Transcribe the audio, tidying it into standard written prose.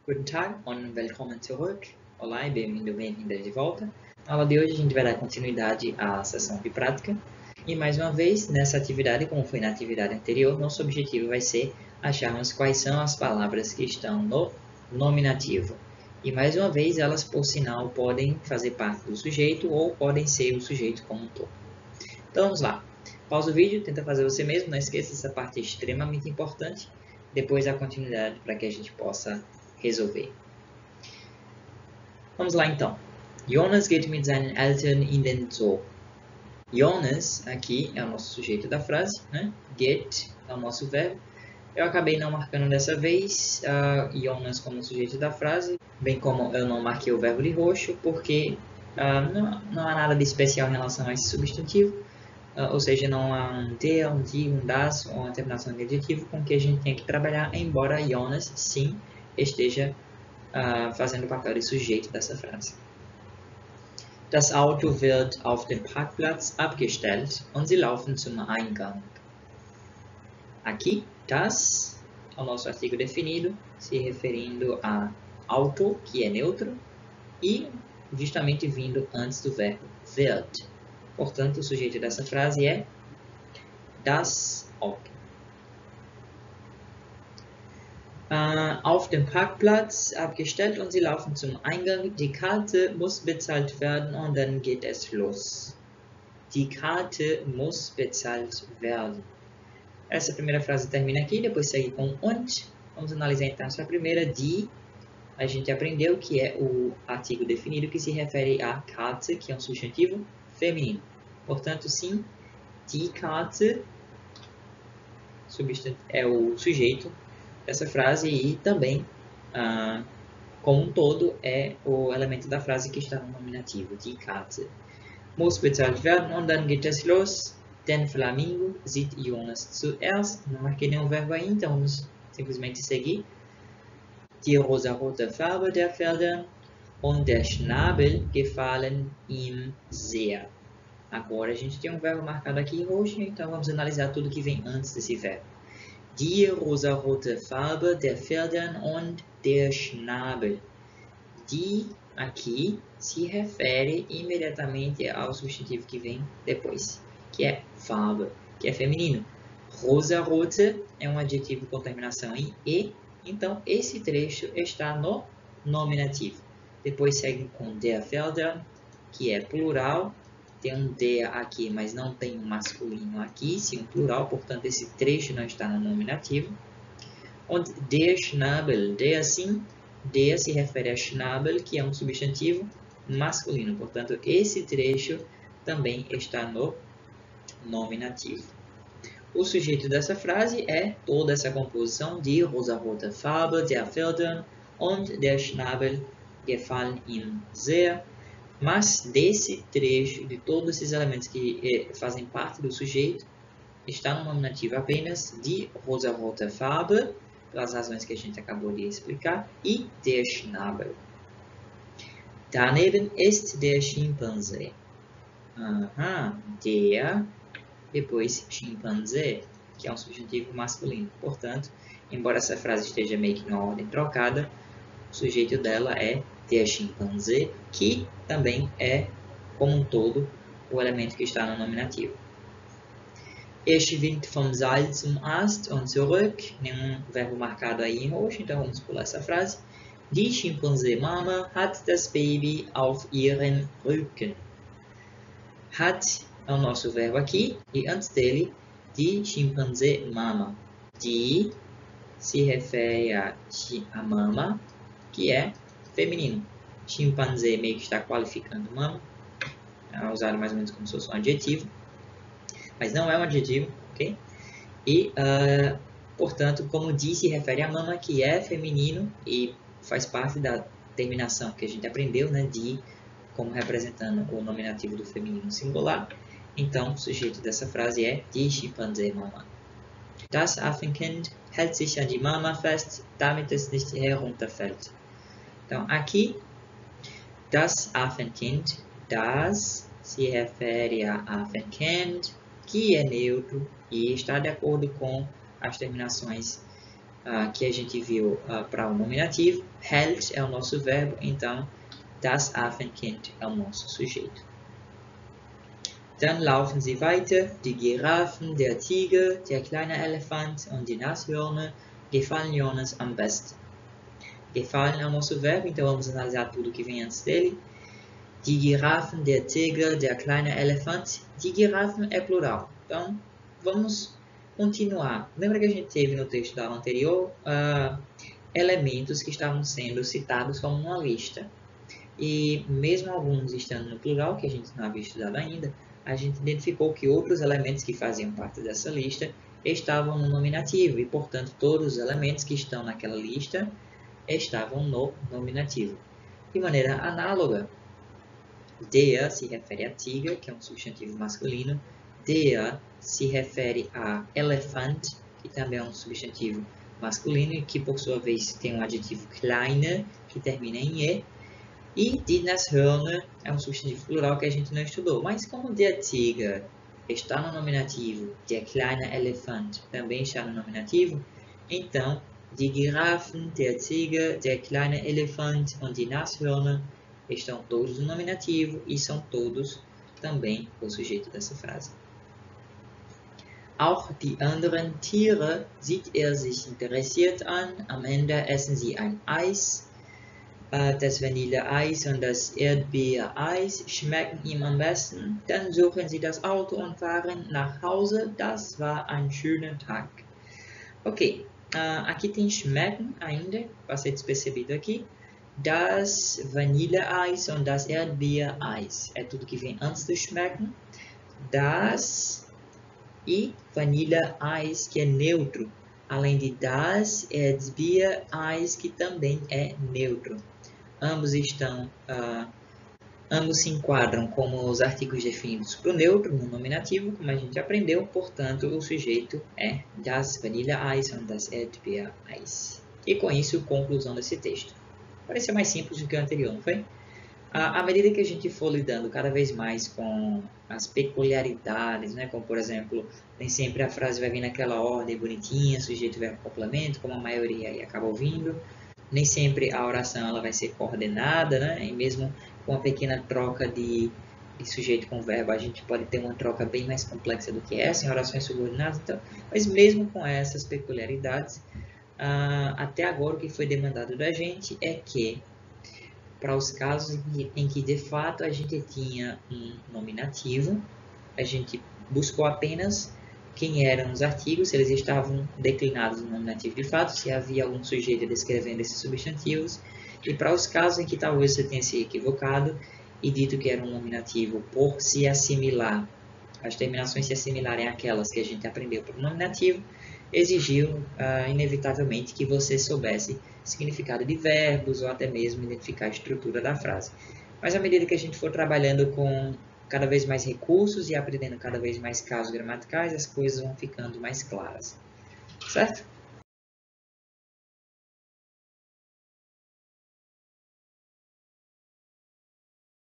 Guten Tag und willkommen zurück. Olá e bem-vindo, bem-vinda de volta. Na aula de hoje a gente vai dar continuidade à sessão de prática. E mais uma vez, nessa atividade, como foi na atividade anterior, nosso objetivo vai ser acharmos quais são as palavras que estão no nominativo. E mais uma vez, elas por sinal podem fazer parte do sujeito ou podem ser o sujeito como um todo. Então vamos lá. Pausa o vídeo, tenta fazer você mesmo, não esqueça, essa parte é extremamente importante. Depois a continuidade para que a gente possa resolver. Vamos lá então. Jonas geht mit seinen Eltern in den Zoo. Jonas, aqui é o nosso sujeito da frase, né? Geht é o nosso verbo. Eu acabei não marcando dessa vez Jonas como sujeito da frase, bem como eu não marquei o verbo de roxo, porque não há nada de especial em relação a esse substantivo, ou seja, não há um der, um die, um das ou uma terminação de adjetivo com que a gente tenha que trabalhar, embora Jonas, sim, esteja fazendo o papel de sujeito dessa frase. Das Auto wird auf dem Parkplatz abgestellt und sie laufen zum Eingang. Aqui, das é o nosso artigo definido, se referindo a auto, que é neutro, e justamente vindo antes do verbo wird. Portanto, o sujeito dessa frase é das Auto. Auf dem Parkplatz abgestellt und sie laufen zum Eingang. Die Karte muss bezahlt werden und dann geht es los. Die Karte muss bezahlt werden. Essa primeira frase termina aqui, depois segue com und. Vamos analisar então essa primeira. Die, a gente aprendeu que é o artigo definido que se refere a Karte, que é um substantivo feminino. Portanto, sim, die Karte é o sujeito dessa frase e também, como um todo, é o elemento da frase que está no nominativo, die Karte. Muss bezahlt werden und dann geht es los. Den Flamingo sieht Jonas zuerst. Não marquei nenhum verbo aí, então vamos simplesmente seguir. Die rosarote Farbe der Pferde und der Schnabel gefallen ihm sehr. Agora a gente tem um verbo marcado aqui em roxo, então vamos analisar tudo que vem antes desse verbo. Die rosarote Farbe der Pferde und der Schnabel. Die, aqui, se refere imediatamente ao substantivo que vem depois, que é Farbe, que é feminino. Rosarote é um adjetivo com terminação em E, então esse trecho está no nominativo. Depois segue com der Pferde, que é plural. Tem um der aqui, mas não tem um masculino aqui, sim um plural, portanto esse trecho não está no nominativo. Und der Schnabel, der sim, der se refere a Schnabel, que é um substantivo masculino, portanto esse trecho também está no nominativo. O sujeito dessa frase é toda essa composição de rosarote Farbe der Pferde und der Schnabel gefallen ihm sehr. Mas desse trecho, de todos esses elementos que fazem parte do sujeito, está no nominativo apenas de rosarote Farbe, pelas razões que a gente acabou de explicar, e der Schnabel. Daneben ist der Chimpanzé. Der, depois Chimpanzé, que é um substantivo masculino. Portanto, embora essa frase esteja meio que na ordem trocada, o sujeito dela é der Chimpanzé, que também é, como um todo, o elemento que está no nominativo. Schwingt vom Seil zum Ast und zurück. Nenhum verbo marcado aí em roxo, então vamos pular essa frase. Die Chimpanzee-Mama hat das Baby auf ihren Rücken. Hat é o nosso verbo aqui, e antes dele, die Chimpanzee-Mama. Die se refere a mama, que é feminino. Chimpanzé meio que está qualificando mama, é usado mais ou menos como se fosse um adjetivo, mas não é um adjetivo, ok? E, portanto, como disse, se refere a mama, que é feminino e faz parte da terminação que a gente aprendeu, né, de como representando o nominativo do feminino singular. Então, o sujeito dessa frase é die Chimpanzee-Mama. Das Affenkind hält sich an die Mama fest, damit es nicht herunterfällt. Então, aqui, das Affenkind, das se refere a Affenkind, que é neutro e está de acordo com as terminações que a gente viu para o nominativo. Hält é o nosso verbo, então das Affenkind é o nosso sujeito. Dann laufen sie weiter. Die Giraffen, der Tiger, der kleine Elefant und die Nashörner gefallen Jonas am besten. Gefallen é o nosso verbo, então vamos analisar tudo que vem antes dele. Die Giraffen, der Tiger, der kleine Elefant. Die Giraffen é plural. Então, vamos continuar. Lembra que a gente teve no texto da aula anterior elementos que estavam sendo citados como uma lista. E mesmo alguns estando no plural, que a gente não havia estudado ainda, a gente identificou que outros elementos que faziam parte dessa lista estavam no nominativo. E, portanto, todos os elementos que estão naquela lista estavam no nominativo. De maneira análoga, der se refere a tiger, que é um substantivo masculino. Der se refere a elefant, que também é um substantivo masculino e que, por sua vez, tem um adjetivo kleine, que termina em e. E die Nashörner é um substantivo plural que a gente não estudou. Mas como der Tiger está no nominativo, der kleine Elefant também está no nominativo, então die Giraffen, der Tiger, der kleine Elefant und die Nashörner estão todos no nominativo e são todos também o sujeito dessa frase. Auch die anderen Tiere sieht sich interessiert an. Am Ende essen sie ein Eis. Das Vanilleeis und das Erdbeereis schmecken ihm am besten. Dann suchen sie das Auto und fahren nach Hause. Das war ein schöner Tag. Ok, aqui tem schmecken ainda, vai ser despercebido aqui. Das Vanilleeis und das Erdbeereis. É tudo que vem antes do schmecken. Das e Vanilleeis, que é neutro. Além de das, Erdbeereis, que também é neutro. Ambos se enquadram como os artigos definidos para o neutro, no nominativo, como a gente aprendeu, portanto, o sujeito é das Vanilleeis und das Erdbeereis. E com isso, conclusão desse texto. Pareceu mais simples do que o anterior, não foi? À medida que a gente for lidando cada vez mais com as peculiaridades, né, como por exemplo, nem sempre a frase vai vir naquela ordem bonitinha, sujeito, verbo, complemento, como a maioria aí acaba ouvindo. Nem sempre a oração ela vai ser coordenada, né? E mesmo com uma pequena troca de sujeito com verbo, a gente pode ter uma troca bem mais complexa do que essa em orações subordinadas. Então, mas mesmo com essas peculiaridades, até agora o que foi demandado da gente é que, para os casos em que de fato a gente tinha um nominativo, a gente buscou apenas quem eram os artigos, se eles estavam declinados no nominativo de fato, se havia algum sujeito descrevendo esses substantivos, e para os casos em que talvez você tenha se equivocado e dito que era um nominativo por se assimilar, as terminações se assimilarem àquelas que a gente aprendeu para o nominativo, exigiu inevitavelmente que você soubesse significado de verbos ou até mesmo identificar a estrutura da frase. Mas à medida que a gente for trabalhando com cada vez mais recursos e aprendendo cada vez mais casos gramaticais, as coisas vão ficando mais claras, certo?